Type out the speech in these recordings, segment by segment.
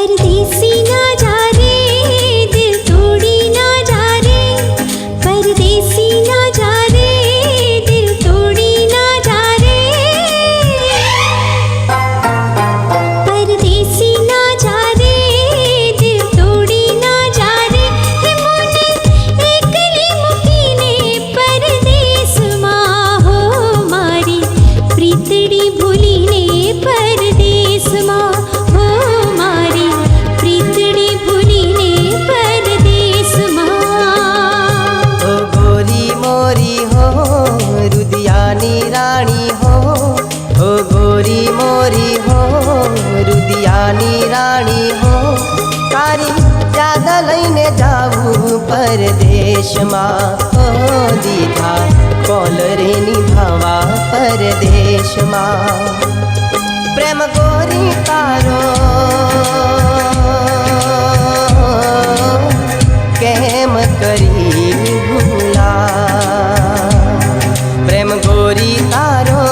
परदेसी ना जा रे, दिल तोड़ी ना जा रे। परदेसी ना जा रे, दिल तोड़ी ना जा रे। परदेसी ना जा रे, दिल तोड़ी ना जा रे। हे मोने एकली मुकीने परदेस मां हो मारी प्रीतड़ी भूलीने परदेस मां हो मारी प्रीतड़ी भूलीने परदेस मां। ओ गोरी मोरी हो रुदियानी रानी हो, ओ गोरी मोरी हो रुदियानी रानी हो। तारी याद लईने जाऊं परदेश मां हो दीधा कोलरे निभावा परदेश मां। प्रेम गोरी तारो केम करी भूला, प्रेम गोरी तारो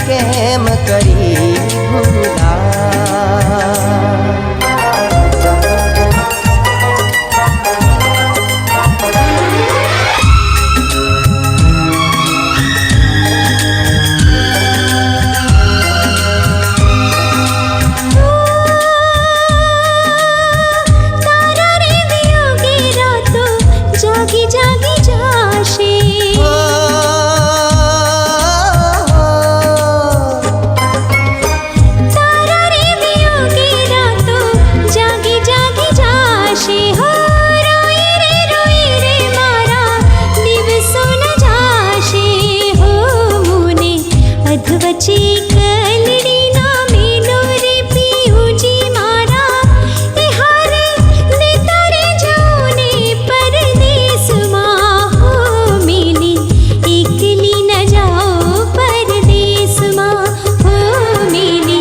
केम करी भूला। तारा रे वियोगे रातों जागी जागी जाशे। तारा रे वियोगे रातों जागी जागी जाशे। हो रोई रे मारा दिवसों न जाशे। हो मुने अधवचे कलड़ी ना मेलो रे पियूजी मारा। ए हारे ने तारे जाने परदेस मां हो मेली एकली न जाओ परदेस मां हो मेली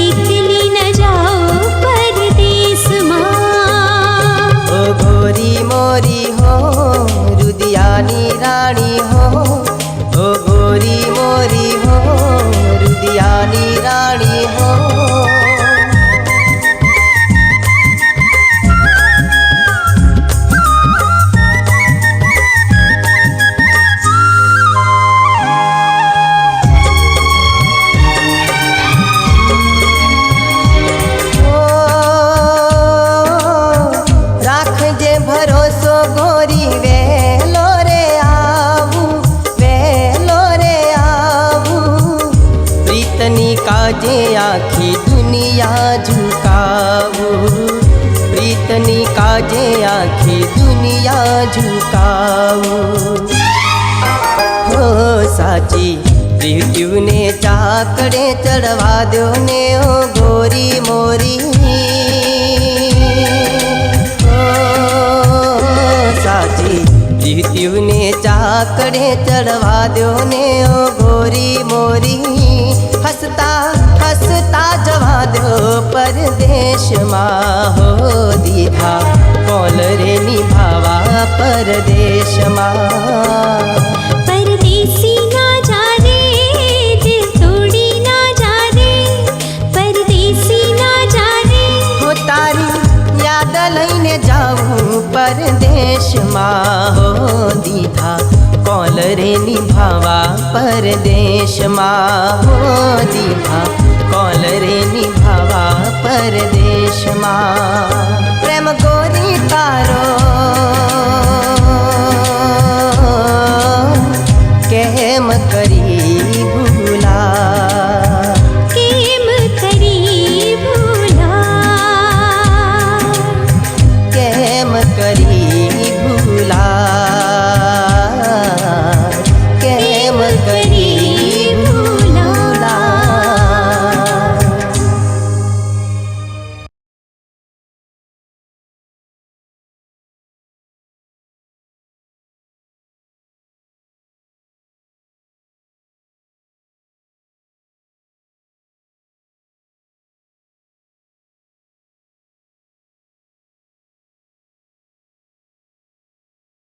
एकली न जाओ परदेस मां। ओ गोरी मोरी हो रुदियानी रानी हो, ओ गोरी मोरी हो रुदियानी रानी हो। राख जे भरोसो गोरी वेलो रे आवू, वेलो रे आवू। प्रीतनी काजे आखी दुनिया झुकावू, प्रीतनी काजे आखी दुनिया झुकावू। हो साची प्रीत्यु ने चाकड़े चढ़वा दो ने ओ गोरी मोरी। ओ साची प्रीत्यु ने चाकड़े चढ़वा दो ने ओ गोरी मोरी। हंसता हंसता जवा दो परदेश मां हो दीधा कोलरे निभावा परदेश मां। परदेसी ना जा रे, दिल तोड़ी ना जा रे। परदेसी ना जा रे। हो तारी याद लईने जाऊं परदेश मां हो दीधा कोलरे निभावा परदेश मां हो दीधा कोलरे निभावा परदेश मां। प्रेम गोरी तारो केम करी